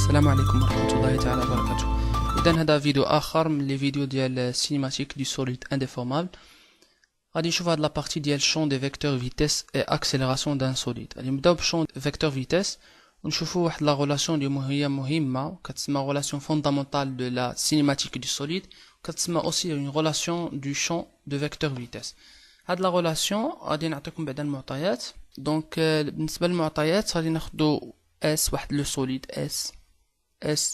السلام عليكم ورحمة الله تعالى وبركاته. إذا هذا فيديو آخر من لي فيديو ديال السينماتيك دو سوليد انديفورمابل. غادي نشوف هاد لابارتي ديال شون دي فيكتور فيتيس اي اكسيليراسيون دان سوليد. غادي نبداو بشون فيكتور فيتيس ونشوفوا واحد لا ريلاسيون اللي هي مهمة كتسمى ريلاسيون فوندامونتال دو لا سينماتيك دو سوليد، كتسمى اوسي اون ريلاسيون دو شون دو فيكتور فيتيس. هاد لا ريلاسيون غادي نعطيكم بعدا المعطيات. دونك بالنسبة للمعطيات غادي ناخدو اس واحد لو سوليد اس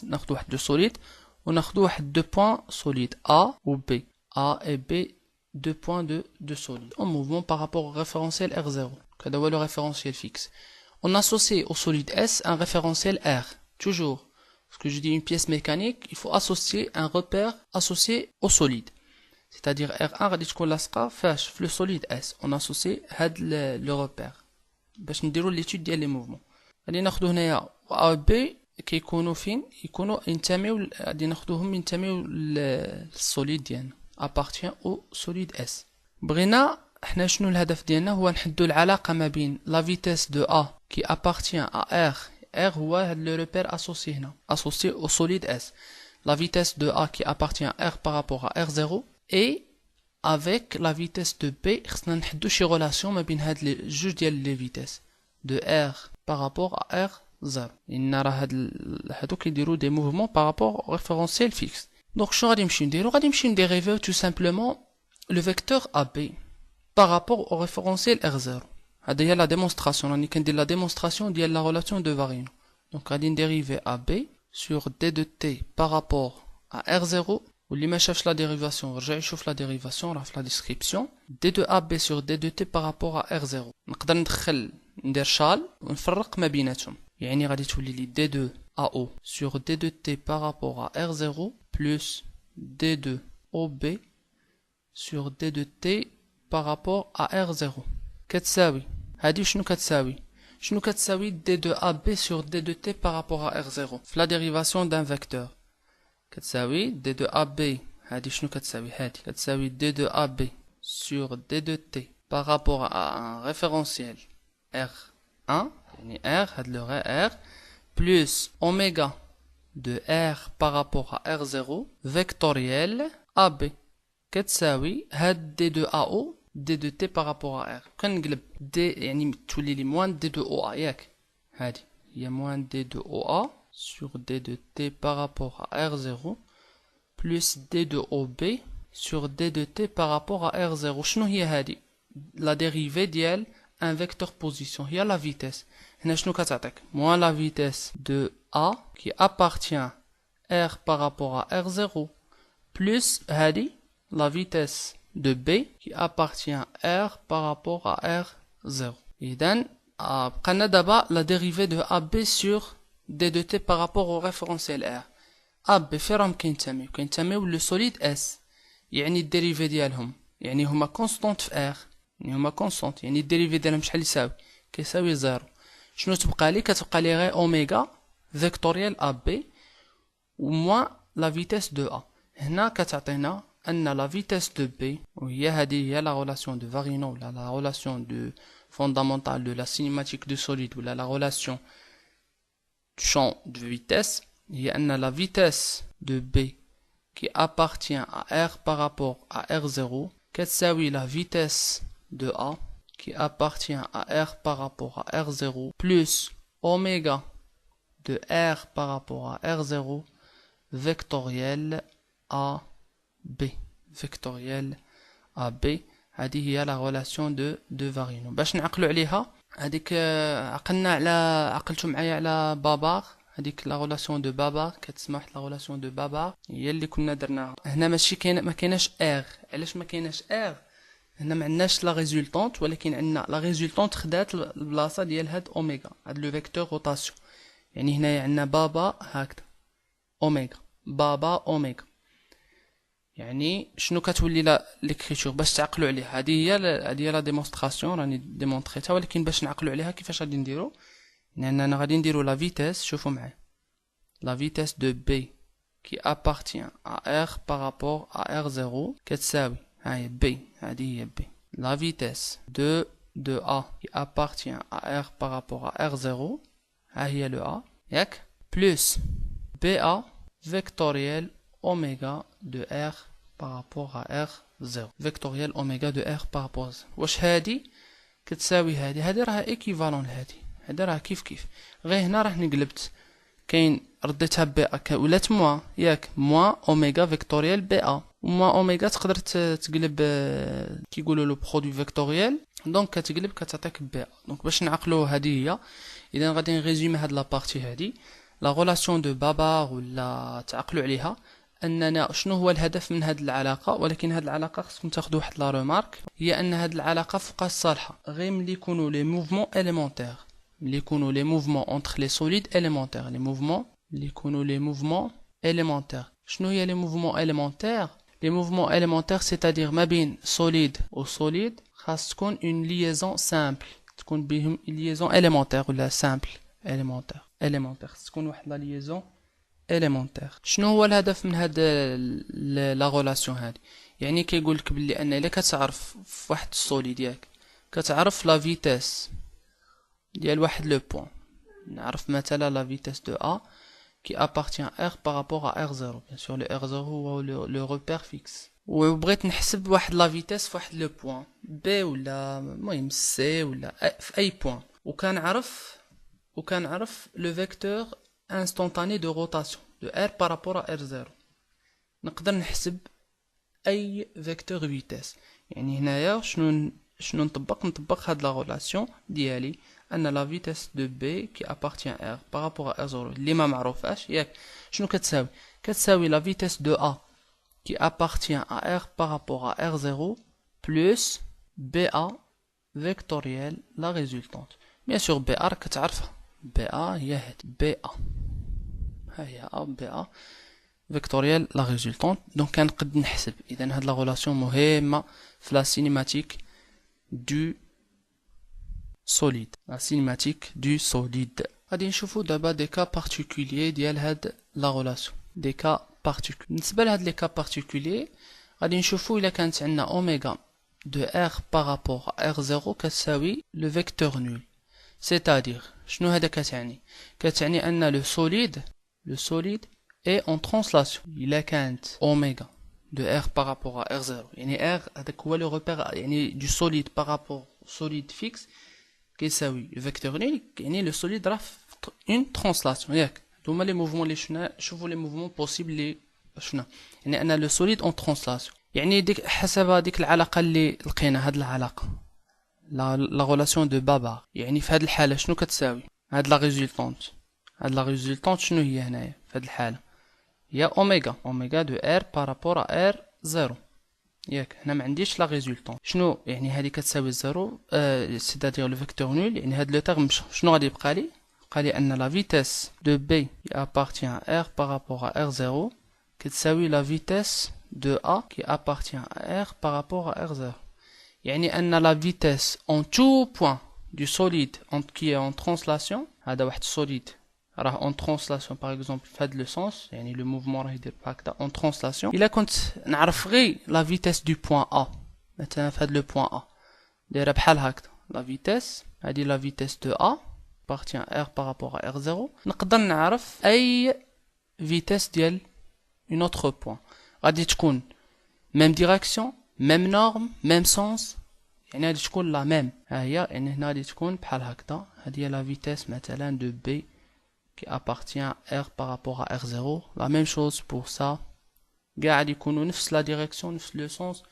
ناخدو واحد لو سوليد وناخدو واحد دو بوين سوليد A ou B. A et B, deux points de solide en mouvement par rapport au référentiel R0. Kada le référentiel fixe. On associe au solide S un référentiel R. Toujours. Parce que je dis une pièce mécanique, il faut associer un repère associé au solide. C'est-à-dire R1 غادي تكون لاصقة فاش في le solide S. On associe هاد le repère. باش نديرو l'étude ديال les mouvements. غادي ناخدو هنايا A B كيكونوا فين؟ يكونوا ينتميو غادي ناخدوهم ينتميو للسوليد ديالنا appartient au solide S. بغينا حنا شنو الهدف ديالنا؟ هو نحدو العلاقة ما بين la vitesse de A qui appartient à R. R هو هاد لو روبير associé هنا associé au solide S. La vitesse de A qui appartient à R par rapport à R0 et avec la vitesse de B خصنا نحدو شي relation ما بين هاد لي جوج ديال لي فيتيس de R par rapport à R0. إن راه هادو كيديرو دي موفمون par rapport au référentiel fixe. Donc شنو غادي نمشيو نديرو؟ غادي نمشيو نديريفيو tout simplement le vecteur AB par rapport au référentiel R0. هذه هي la démonstration. راني كندير la démonstration ديال la relation de Varino. Donc غادي نديريفي AB sur D de T par rapport à R0. واللي ما شافش la dérivation رجع يشوف la dérivation راه في la description. D de AB sur D de T par rapport à R0. نقدر ندير شال ونفرق ما بيناتهم. يعني غادي تولي لي D2 AO sur D2 T par rapport à R0 plus D2 OB sur D2 T par rapport à R0 كتساوي هادي شنو كتساوي؟ شنو كتساوي D2 AB sur D2 T par rapport à R0 في la dérivation d'un vecteur كتساوي D2 AB هادي شنو كتساوي؟ هادي كتساوي D2 AB sur D2 T par rapport à un référentiel R1 يعني R هاد le R plus oméga de R par rapport à R0 vectoriel AB كتساوي هاد D2AO D2T par rapport à R. كنقلب D يعني تولي لي moins D2OA ياك هادي هي moins D2OA sur D2T par rapport à R0 plus D2OB sur D2T par rapport à R0. شنو هي هادي؟ la dérivée ديال un vecteur position هي la vitesse. هنا شنو كتعطيك؟ moins la vitesse de A qui appartient R par rapport à R0 plus هادي la vitesse de B qui appartient R par rapport à R0. إذن بقينا دابا la dérivée de AB sur D de T par rapport au référentiel R. AB فين راهم كينتميو لو solide S. يعني الديريفي ديالهم يعني هما كونستانت في R. يعني هما كونستانت يعني الديريفي ديالهم شحال يساوي؟ كيساوي زيرو. شنو تبقى لي؟ كتبقى لي غير اوميغا فيكتوريال ا بي و موان لا فيتيس دو ا. هنا كتعطينا ان لا فيتيس دو بي وهي هذه هي لا ريلاسيون دو فارينو ولا لا ريلاسيون دو فوندامونتال دو لا سينيماتيك دو سوليد ولا لا ريلاسيون دو شون دو فيتيس هي ان لا فيتيس دو بي qui appartient à R par rapport à R0 كتساوي la vitesse de A qui appartient à R par rapport à R0 plus oméga de R par rapport à R0 vectoriel AB vectoriel AB هذه هي la relation de Varino. باش نعقلوا عليها هذيك عقلتوا معايا على بابار هذيك لا ريلاسيون دو بابار كتسمى واحد لا ريلاسيون دو بابار هي اللي كنا درناها. هنا ماشي ما كايناش ار. علاش ما كايناش ار؟ هنا ما عندناش لا ريزولطونت ولكن عندنا لا ريزولطونت خدات البلاصه ديال هاد اوميغا هاد لو فيكتور روتاسيون. يعني هنايا عندنا بابا هكذا اوميغا بابا اوميغا. يعني شنو كتولي لا ليكريتور باش تعقلوا عليها؟ هذه هي لا ديمونستراسيون راني ديمونطريتها ولكن باش نعقلوا عليها كيفاش غادي نديرو؟ لأننا غادي نديرو لا فيتيس. شوفوا معايا la vitesse de B qui appartient à R par rapport à R0 كتساوي هاي B هذه هي B la vitesse de A qui appartient à R par rapport à R0 ها هي le A ياك plus BA vectoriel oméga de R par rapport à R0 vectoriel oméga de R par rapport à 0 واش هادي كتساوي هادي راها ايكيفالون لهادي هادي راه كيف غير هنا راه نقلبت كاين رديتها BA ولات موا ياك موا اوميغا فيكتوريال BA وموا اوميغا تقدر تقلب كيقولوا له برودوي فيكتوريال دونك كتقلب كتعطيك BA دونك باش نعقلوا هذه هي اذا غادي نريزومي هاد لابارتي هادي لا غولاسيون دو بابار ولا تعقلوا عليها اننا شنو هو الهدف من هاد العلاقه ولكن هاد العلاقه خصكم تاخذوا واحد لا ريمارك هي ان هاد العلاقه فوقها صالحه غير ملي يكونوا لي موفمون اليمونتير ملي يكونوا لي موفمون اونتر لي سوليد اليمونتير لي موفمون اللي يكونوا لي موفمون اليمونتير شنو هي لي موفمون اليمونتير لي موفمون اليمونتير سيتادير ما بين سوليد و سوليد خاص تكون اون ليزون سامبل تكون بهم ليزون اليمونتير ولا سامبل اليمونتير تكون واحد لا ليزون اليمونتير شنو هو الهدف من هاد لا غولاسيون هادي يعني كيقول لك بلي ان الا كتعرف في واحد السوليد ياك كتعرف لا فيتاس ديال واحد لو بوين نعرف مثلا لا فيتاس دو A qui appartient à R par rapport à R0 bien sûr le R0 هو le repère fixe وبغيت نحسب واحد لا فيتاس في واحد لو بوين B ولا المهم C ولا في اي بوين وكنعرف لو فيكتور instantané de rotation de R par rapport à R0 نقدر نحسب اي فيكتور فيتاس يعني هنايا شنو نطبق هاد لا غولاسيون ديالي ان لا فيتاس دو B qui appartient à R par rapport à R0 اللي ما معروفاش ياك شنو كتساوي لا فيتاس دو A qui appartient à R par rapport à R0 plus BA vectoriel la résultante bien sûr BA راك كتعرفها BA هي هادي BA ها هي BA vectoriel la résultante donc كنقد نحسب اذا هاد لا غولاسيون مهمه في لا سينيماتيك du solide la cinématique du solide غادي نشوفوا دابا دي كا بارتيكولير ديال هاد لا غولاسيون دي كا بارتيكولير بالنسبه لهاد لي كا بارتيكولير غادي نشوفوا الا كانت عندنا اوميغا دو ار بارابور ار 0 كتساوي لو فيكتور نول c'est-à-dire شنو هذا كتعني ان لو solide est en translation الا كانت اوميغا de R par rapport à R0 يعني R هذاك هو لو repère يعني du solide par rapport au solide fixe كيساوي الفيكتور نيل يعني لو solide راه une translation ياك هما لي موفمون اللي شفنا شوفوا لي موفمون بوسيبل اللي شفنا يعني ان لو solide en translation يعني ديك حسب هذيك العلاقه اللي لقينا هاد العلاقه لا غولاسيون دو بابار يعني في هاد الحاله شنو كتساوي هاد لا ريزولطونت شنو هي هنايا في هاد الحاله هي اوميغا دو ار بارابور ا ار 0 ياك هنا ما عنديش لا ريزولطون شنو يعني هذه كتساوي 0 سيتادير لو فيكتور نول يعني هاد لو تيرم شنو غادي يبقى لي ان لا فيتاس دو بي qui appartient à r par rapport à r0 كتساوي لا فيتاس دو a qui appartient à r par rapport à r0 يعني ان لا فيتاس en tout point du solide qui est en translation هذا واحد solide راه en translation par exemple في هاد لو سونس يعني لو موفمون راه يدير هكذا en translation الا كنت نعرف غير لا فيتاس دو بوين A مثلا في هاد لو بوين A دايره بحال هكذا لا فيتاس هادي لا فيتاس دو A appartient R par rapport à R0 نقدر نعرف اي فيتاس ديال une autre point غادي تكون même direction même norme même sens يعني غادي تكون لا ميم ها هي يعني هنا غادي تكون بحال هكذا هادي هي لا فيتاس مثلا دو B qui appartient à R par rapport à R0 la même chose pour ça كاع غادي يكونوا نفس لا ديريكسيون نفس لو سونس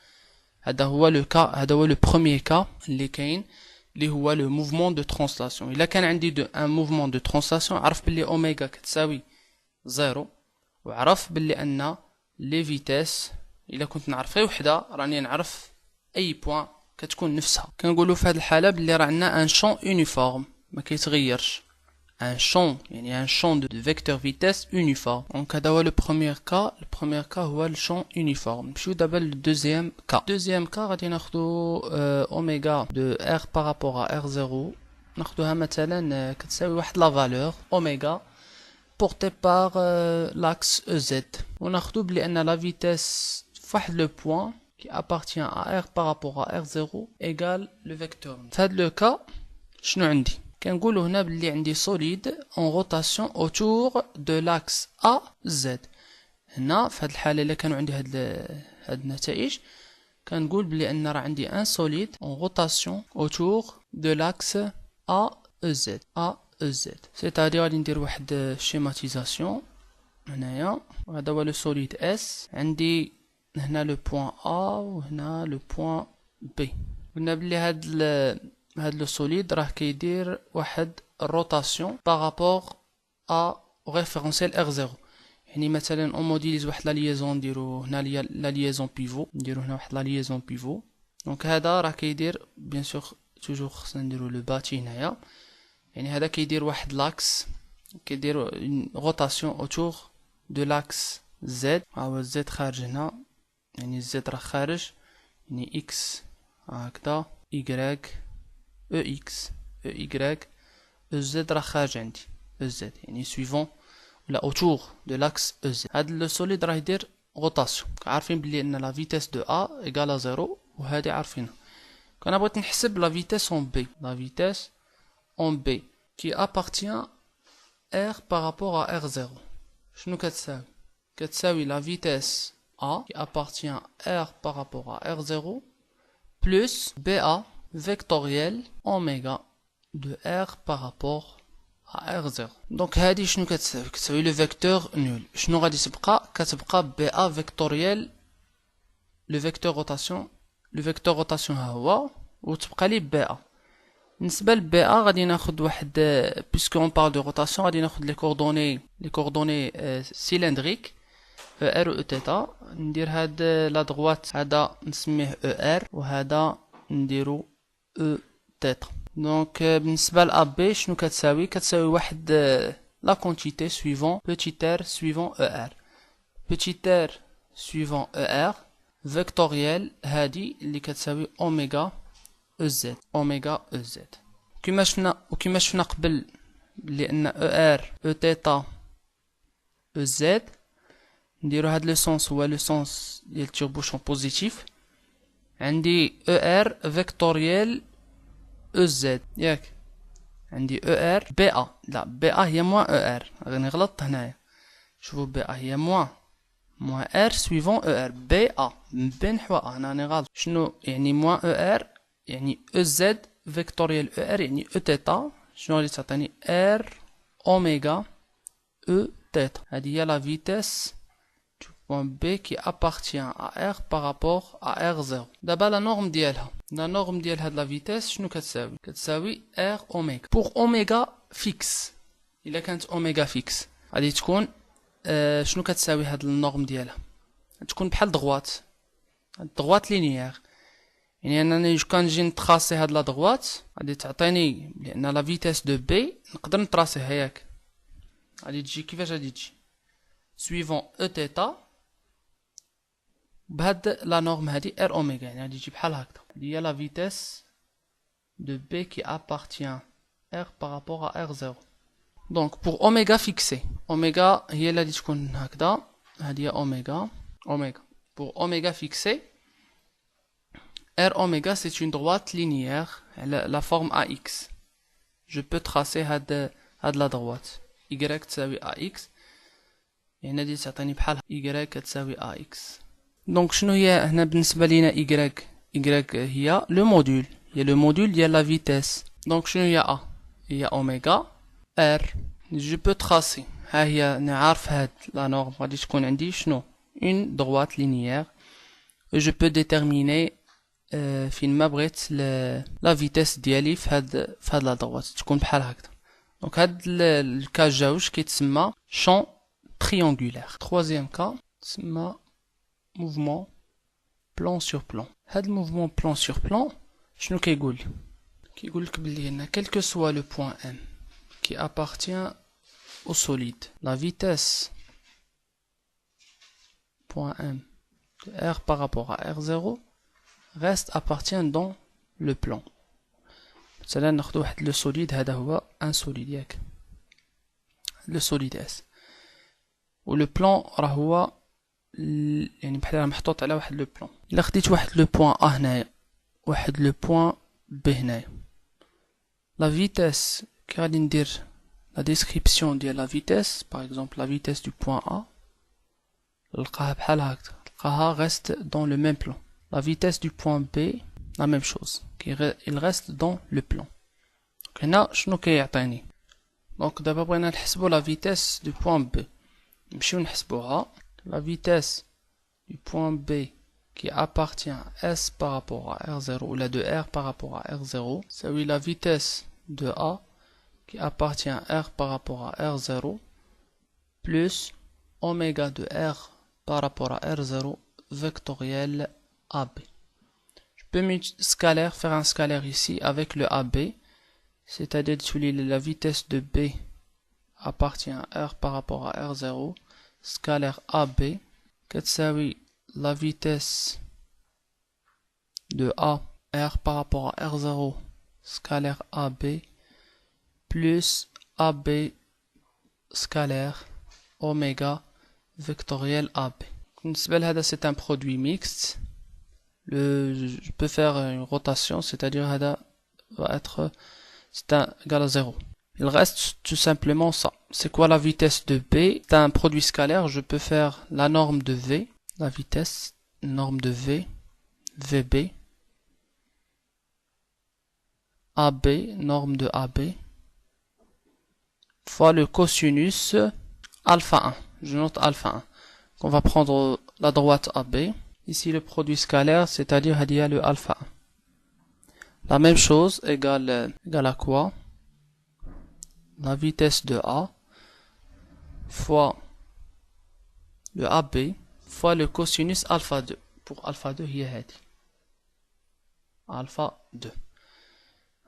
هذا هو لو بروميير كا اللي كاين اللي هو لو موفمون دو ترانسلاسيون الا كان عندي ان موفمون دو ترانسلاسيون عرف باللي اوميغا كتساوي 0 وعرف باللي ان لي فيتاس الا كنت نعرف غير وحده راني نعرف اي بوين كتكون نفسها كنقولوا في هذه الحاله باللي راه عندنا ان شون يونيفورم ما كيتغيرش un champ يعني un champ de vecteur vitesse uniforme donc هذا هو le premier cas هو le champ uniforme نمشيو دابا للدوزيام cas غادي ناخذو اوميغا دو r par rapport à r0 ناخذوها مثلا كتساوي واحد لا فالور اوميغا portée par l'axe EZ وناخذو بلي ان لا فيتاس فواحد لو بوين qui appartient à r par rapport à r0 égale le vecteur في هذا لو cas شنو عندي كنقولوا هنا بلي عندي solide en rotation autour de l'axe A Z. هنا في هذه الحالة إلا كانوا عندي هاد النتائج كنقول بلي أن راه عندي un solide en rotation autour de l'axe A Z. A Z. C'est-à-dire غادي ندير واحد schématisation هنايا، وهذا هو le solide S. عندي هنا le point A وهنا le point B. قلنا بلي هاد لو سوليد راه كيدير واحد الروتاسيون بارابور ا ريفيرونسيال ار 0. يعني مثلا اون موديليز واحد لا ليزون نديرو هنا لا ليزون بيفو، نديرو هنا واحد لا ليزون بيفو. دونك هذا راه كيدير بيان سور توجور خصنا نديرو لو باتي هنايا، يعني هذا كيدير واحد لاكس، كيدير اون روتاسيون اوتور دو لاكس زد. ها هو زد خارج هنا، يعني زد راه خارج، يعني اكس هكذا، يكراك EX EY EZ راه خارج عندي EZ، يعني suivant ولا autour de l'axe EZ. هاد لو سوليد راه يدير روتاسيون. عارفين بلي ان لا فيتيس دو A égale à 0 وهادي عارفينها. كنا بغيت نحسب لا فيتيس en B، لا فيتيس en B qui appartient R par rapport à R0. شنو كتساوي؟ كتساوي لا فيتيس A qui appartient R par rapport à R0 plus BA vectoriel oméga de R par rapport à R0. Donc هادي شنو كتساوي؟ كتساوي لو فيكتور نول. شنو غادي تبقى؟ كتبقى BA vectoriel لو فيكتور روتاسيون، لو فيكتور روتاسيون ها هو، وتبقى لي BA. بالنسبه ل BA غادي ناخد واحد puisque on parle de rotation غادي ناخد لي كوردوني سيلندريك ER و θ. ندير هاد لا دغوات هذا نسميه ER وهذا نديرو E θ. دونك بالنسبة ل AB شنو كتساوي؟ كتساوي واحد لا كونتيتي suivant petit r suivant ER. petit r suivant ER vectoriel هادي اللي كتساوي أوميغا EZ. أوميغا EZ كما شفنا قبل لأن ER Eθ EZ نديرو هاد لو سونس هو لو سونس ديال التيربوشون بوزيتيف. عندي ER فيكتوريال EZ ياك، عندي ER BA، لا BA هي موان ER، راني غلطت هنايا. شوفوا BA هي موان R سويفون ER. BA بين حواء هنا راني غلط. شنو يعني موان ER؟ يعني EZ فيكتوريال ER يعني Eθ. شنو غادي تعطيني؟ R أوميغا Eθ. هذه هي لا فيتيس B qui appartient à R par rapport à R0. دابا لا نورم ديالها، لا نورم ديال هاد لا فيتيس شنو كتساوي؟ كتساوي R اوميغا. بوغ اوميغا فيكس، الا كانت اوميغا فيكس غادي تكون شنو كتساوي هاد النورم ديالها؟ تكون بحال دغوات، دغوات لينيير. يعني انني كنجي نتراسي هاد لا دغوات غادي تعطيني، لان لا فيتيس دو بي نقدر نتراسيها ياك، غادي تجي كيفاش غادي تجي؟ سويفون او θ بهاد لا نورم هادي ار اوميغا، يعني غادي تجي بحال هكذا. هي لا فيتيس دو بي كي ابارتيان ار بارابور ا ار 0. دونك بور اوميغا فيكسي، اوميغا هي اللي غادي تكون هكذا، هادي هي اوميغا. بور اوميغا فيكسي ار اوميغا سي اون droite linéaire على لا فورم ا اكس. جو بو تراسي هاد لا droite y تساوي ا اكس، يعني غادي تعطيني بحال y كتساوي ا اكس. دونك شنو هي هنا بالنسبه لينا y هي لو موديول، هي لو موديول ديال لا فيتيس. دونك شنو هي ا؟ هي اوميغا ار. جو بو تراسي، ها هي انا عارف هاد لا نورم غادي تكون عندي شنو؟ اون droite linéaire. جو بو ديتيرميني فين ما بغيت لا فيتيس ديالي في هاد لا دغوات تكون بحال هكذا. دونك هاد الكا جوج كيتسمى شون تريونغولير. troisième cas تسمى mouvement plan sur plan. هاد الموفمون plan sur plan شنو كيقول؟ كيقول لك بلي هنا quel que soit le point M qui appartient au solide, la vitesse point M de R par rapport à R0 reste appartient dans le plan. مثلا ناخذ واحد لو سوليد، هذا هو ان سوليد ياك، لو سوليد اس، ولو بلان راه هو يعني بحال محطوط على واحد لو بلان. الا خديت واحد لو بوين ا هنايا، واحد لو بوين ب هنايا، لا فيتيس كي غادي ندير la description ديال la vitesse, par exemple la vitesse du point A, نلقاها بحال هكذا، نلقاها reste dans le même plan. La vitesse du point B, la même chose, il reste dans le plan. Donc هنا شنو كيعطيني؟ دونك دابا بغينا نحسبو la vitesse du point B. نمشيو نحسبوها. La vitesse du point B qui appartient à S par rapport à R0 ou la de R par rapport à R0, c'est oui la vitesse de A qui appartient à R par rapport à R0 plus oméga de R par rapport à R0 vectoriel AB. Je peux scalaire, faire un scalaire ici avec le AB, c'est-à-dire la vitesse de B appartient à R par rapport à R0, scalaire AB, كتساوي la vitesse de A, R par rapport à R0, scalaire AB, plus AB, scalaire, oméga, vectoriel AB. C'est un produit mixte. Je peux faire une rotation, c'est-à-dire هذا va être égal à 0. Il reste tout simplement ça. C'est quoi la vitesse de B? C'est un produit scalaire, je peux faire la norme de V, la vitesse, norme de V, VB, AB, norme de AB, fois le cosinus alpha 1. Je note alpha 1. On va prendre la droite AB. Ici le produit scalaire, c'est-à-dire il y a le alpha 1. La même chose égale à quoi? La vitesse de A fois le AB fois le cosinus alpha 2. Pour alpha 2 هي هذه. alpha 2.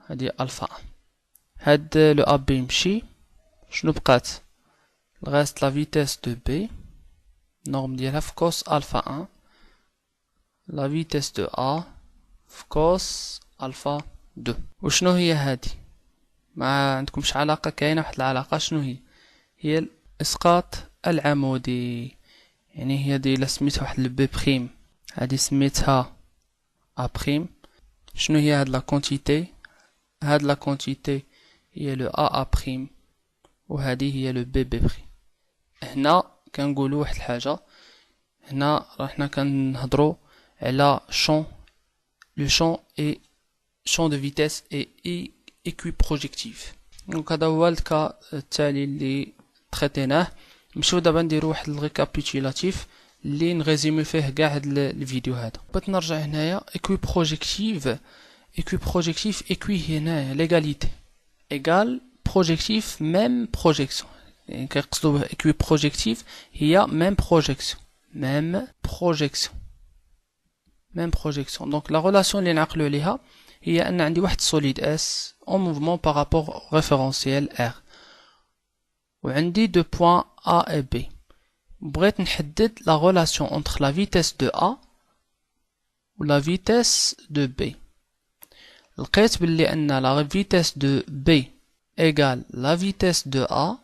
هذه alpha 1. هاد le AB يمشي. شنو بقات؟ Il reste la vitesse de B. Norme ديالها في cos alpha 1. La vitesse de A في cos alpha 2. وشنو هي هذه؟ ما عندكمش علاقة، كاينة واحد العلاقة. شنو هي الإسقاط العمودي. يعني هي دي إلا سميتها واحد البي بريم، هادي سميتها أ بريم. شنو هي هاد لا كونتيتي؟ هاد لا كونتيتي هي لو أ بريم وهادي هي لو بي بريم. هنا كنقولوا واحد الحاجة، هنا راحنا كنهضروا على شون، لو شون اي شون دو فيتيس اي équiprojectif. دونك هذا هو الكا التالي اللي تريتيناه. نمشيو دابا نديرو واحد الريكابيتولاتيف اللي نغيزيمي فيه كاع هاد الفيديو هذا. بغيت نرجع هنايا équiprojectif équi هنايا ليغاليتي ايغال بروجيكتيف ميم بروجيكسيون. يعني كيقصدوا به équiprojectif هي ميم بروجيكسيون ميم بروجيكسيون. دونك لا ريلاسيون اللي نعقلوا عليها هي أن عندي واحد solide S en mouvement par rapport au référentiel R وعندي deux points A et B. بغيت نحدد la relation entre la vitesse de A ou la vitesse de B. لقيت باللي أن la vitesse de B égale la vitesse de A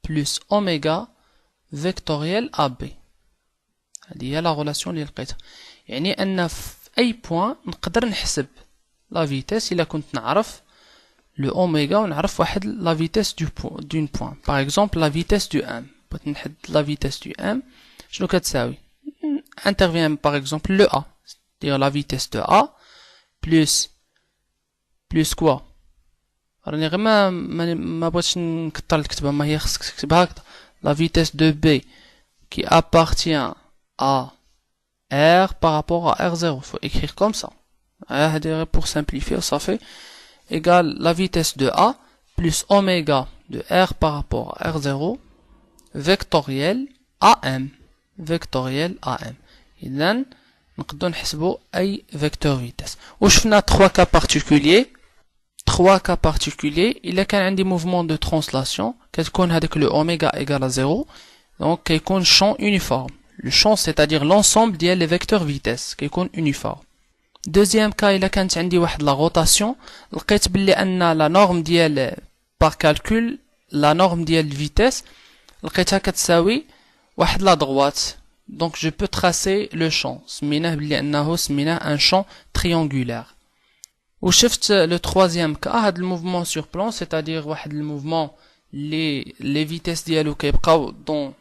plus oméga vectoriel AB. هذه هي la relation اللي لقيتها. يعني أن في أي point نقدر نحسب la vitesse إلا كنت نعرف le oméga ونعرف واحد la vitesse d'une point. Par exemple la vitesse du M. بغيت نحدد la vitesse du M شنو كتساوي؟ intervient par exemple le A, c'est-à-dire la vitesse de A plus quoi؟ راني غير ما بغيتش نكثر الكتابة، ما هي خصك تكتبها هكذا. La vitesse de B qui appartient à R par rapport à R0. Il faut écrire comme ça. Pour simplifier, ça fait égale la vitesse de A plus oméga de R par rapport à R0 vectoriel AM. Vectoriel AM. إذن نقدر نحسبوا أي vecteur vitesse. وشفنا 3 cas particuliers. 3 cas particuliers. إلا كان عندي mouvement de translation كتكون هذاك le oméga égale à 0. Donc كيكون champ uniforme. Le champ c'est-à-dire l'ensemble ديال les vecteurs vitesse كيكون uniforme. Deuxième cas, il a كانت عندي واحد la rotation. لقيت باللي أن la norme ديال par calcul la norme ديال vitesse لقيتها كتساوي واحد la droite. Donc je peux tracer le champ. سميناه باللي أنه سميناه un champ triangulaire. وشفت لو troisième cas هاد الموفمون sur plan c'est-à-dire واحد الموفمون les vitesses ديالو كيبقاو dans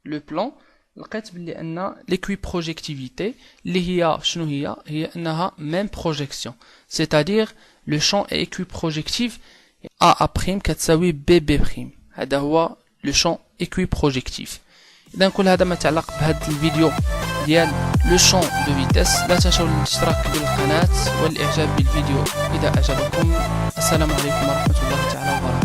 le plan. لقيت بلي ان l'équiprojectivité اللي هي شنو هي انها même projection, c'est-à-dire le champ est équiprojectif A' كتساوي BB'. هذا هو le champ équiprojectif. اذا كل هذا ما يتعلق بهذا الفيديو ديال لو شون دو فيتيس. لا تنسوا الاشتراك بالقناة والاعجاب بالفيديو اذا اعجبكم. السلام عليكم ورحمة الله تعالى وبركاته.